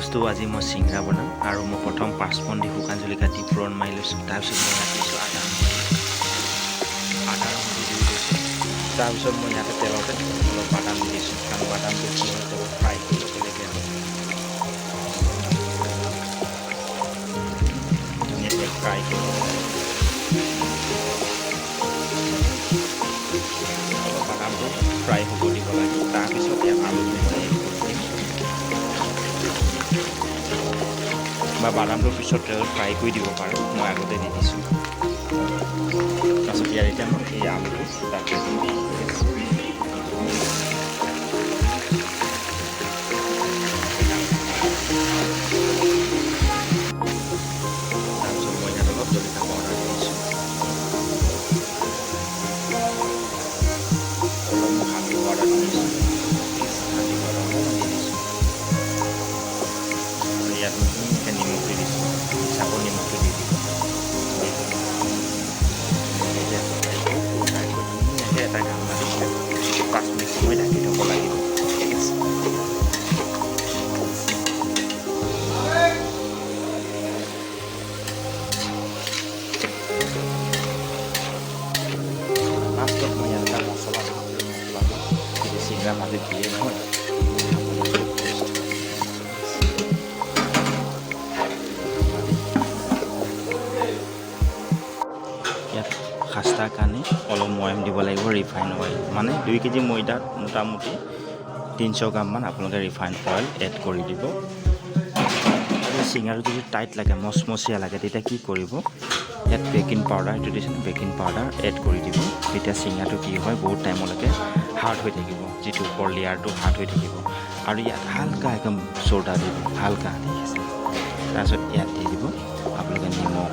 বস্তু আজি মই চিংৰা বনাম আৰু মই প্ৰথম পাঁচপন দি শুকান জলকীয়া দি ফোৰণ মাৰি লৈছোঁ। তাৰপিছত মই ইয়াত দিছোঁ আদা নহৰু দি লৈছোঁ। তাৰপিছত মই ইয়াতে তেলতে অলপ বাদাম দি দিছোঁ, কাৰণ বাদামটো কি হয় অলপ ফ্ৰাই কৰি ল'ব লাগে আৰু ধুনীয়াকৈ ফ্ৰাই কৰি ল'ব লাগে। অলপ বাদামটো ফ্ৰাই হ'ব দিব লাগে। তাৰপিছত ইয়াত আলু মিহলাই বা বাদামটোৰ পিছত তেল ফ্ৰাই কৰি দিব পাৰোঁ, মই আগতে দি দিছোঁ। তাৰপিছত ইয়াত এতিয়া মই এই আলুটো তাতে দিম। তাৰপিছত মই ইয়াত অলপ জলকীয়া পাউডাৰ দি দিছোঁ, অলপ মই হালধি পাউডাৰ দি দিছোঁ, হালধি পাউডাৰ অকণমান দি দিছোঁ। আৰু ইয়াত ধুনীয়াকৈ নিমখ দি দিছোঁ, হিচাপৰ নিমখটো দি দিব। ধুনীয়াকৈ এটা গামলা দি 5 মিনিট সময় ঢাকি থ'ব লাগিব। ঠিক আছে। লাষ্টত মই ইয়াত এটা মছলা দিওঁ, মছলাটো যদি চিংৰা মাজত দিয়ে নহয় ইয়াত খাস্তাৰ কাৰণে অলপ ময়ম দিব লাগিব, ৰিফাইন অইল। মানে 2 কেজি ময়দাত মোটামুটি 300 গ্ৰামমান আপোনালোকে ৰিফাইন অইল এড কৰি দিব। আৰু চিংৰাটো যদি টাইট লাগে, মচমচীয়া লাগে, তেতিয়া কি কৰিব, ইয়াত বেকিং পাউডাৰ, এইটো দিছে বেকিং পাউডাৰ এড কৰি দিব। তেতিয়া চিংৰাটো কি হয় বহুত টাইমলৈকে হাৰ্ড হৈ থাকিব, যিটো ওপৰ লেয়াৰটো হাৰ্ড হৈ থাকিব। আৰু ইয়াত হালকা একদম চ'ডা দিব, হালকা দেখিছে। তাৰপিছত ইয়াত দি দিব আপোনালোকে নিমখ,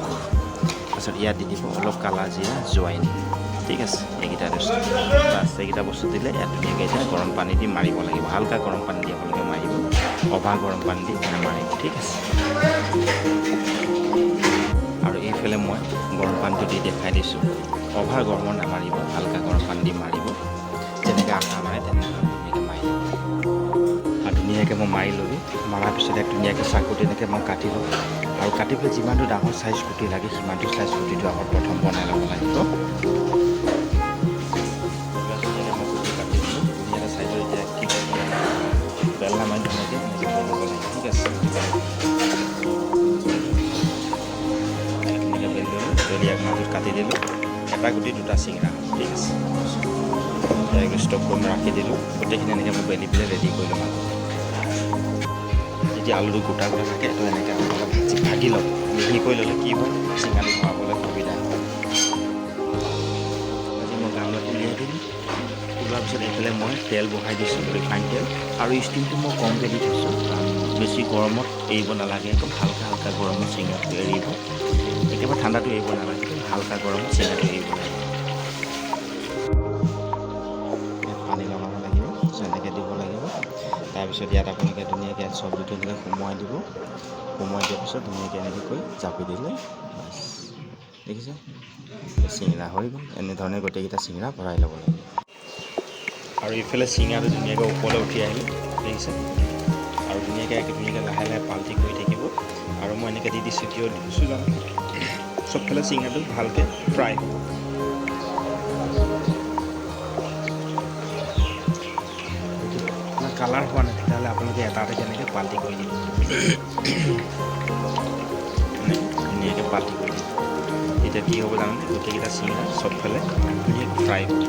তাৰপিছত ইয়াত দি দিব অলপ কালা জিৰা, জোৱাইন। ঠিক আছে, এইকেইটা বস্তু বাছ, এইকেইটা বস্তু দিলে ইয়াত ধুনীয়াকৈ এতিয়া গৰম পানী দি মাৰিব লাগিব। হালকা গৰম পানী দি আপোনালোকে মাৰিব, অভাৰ গৰম পানী দি নামাৰিব। ঠিক আছে। আৰু এইফালে মই গৰম পানীটো দি দেখাই দিছোঁ, অভাৰ গৰমত নামাৰিব, হালকা গৰম পানী দি মাৰিব। যেনেকৈ আটা মাৰে তেনেকৈ ধুনীয়াকৈ মাৰি দিব। আৰু ধুনীয়াকৈ মই মাৰি ল'লোঁ, মৰাৰ পিছত এক ধুনীয়াকৈ চাকুটো এনেকৈ মই কাটি ল'ম। আৰু কাটি পেলাই যিমানটো ডাঙৰ চাইজ কুটি লাগে সিমানটো চাইজ কুটিটো আগত প্ৰথম বনাই ল'ব লাগিব। কাটি দিলোঁ ধুনীয়াকৈ চাইজৰ। এতিয়া কি কৰিব লাগে, বেলনা মাৰি ধুনীয়াকৈ এনেকৈ কৰি ল'ব লাগে। ঠিক আছে। ধুনীয়াকৈ বেলি ল'লোঁ, বেলিয়াক মাজত কাটি দিলোঁ, এটা গুটি দুটা চিংৰা। ঠিক আছে। ষ্টপ কৰি মই ৰাখি দিলোঁ, গোটেইখিনি এনেকৈ মই বেলি পেলাই ৰেডি কৰি ল'ম। যেতিয়া আলুটো গোটা গোটা থাকে এইটো এনেকৈ অলপ ভাগি ল'ম, মিহি কৰি ল'লে কি হয় চিংৰাটো ভৰাবলৈ সুবিধা হয়। আজি মই গামলাটো উলিয়াই দিলোঁ, ওলোৱাৰ পিছত এইফালে মই তেল বহাই দিছোঁ, ৰিফাইন তেল। আৰু ষ্টিমটো মই কমকৈ দি থৈছোঁ, বেছি গৰমত এৰিব নালাগে, একদম হালকা হালকা গৰমত চিংৰাটো এৰিব। একেবাৰে ঠাণ্ডাটো এৰিব নালাগে, হালকা গৰমত চিংৰাটো এৰিব লাগে। পানী লগাব লাগিব, এনেকৈ দিব লাগিব। তাৰপিছত ইয়াত আপোনালোকে ধুনীয়াকৈ চব্জিটো এনেকৈ সোমোৱাই দিব। সোমোৱাই দিয়াৰ পিছত ধুনীয়াকৈ এনেকৈ কৰি জাপি দিলে বাছ, দেখিছে চিংৰা হৈ গ'ল। এনেধৰণে গোটেইকেইটা চিংৰা ভৰাই ল'ব লাগিব। আৰু ইফালে চিংৰাটো ধুনীয়াকৈ ওপৰলৈ উঠি আহিল, দেখিছে। আৰু ধুনীয়াকৈ লাহে লাহে পাল্টি কৰি থাকিব। আৰু মই এনেকৈ দি দিছোঁ, কিয় দি দিছোঁ জানো, চবফালে চিংৰাটো ভালকৈ ফ্ৰাই হ'ব। কালাৰ হোৱা নাই তেতিয়াহ'লে আপোনালোকে এটা কেনেকৈ পাল্টি কৰি দিব, ধুনীয়াকৈ পাল্টি কৰি দিব। তেতিয়া কি হ'ব জানেনে, গোটেইকেইটা চিংৰা চবফালে ধুনীয়াকৈ ফ্ৰাই হ'ব।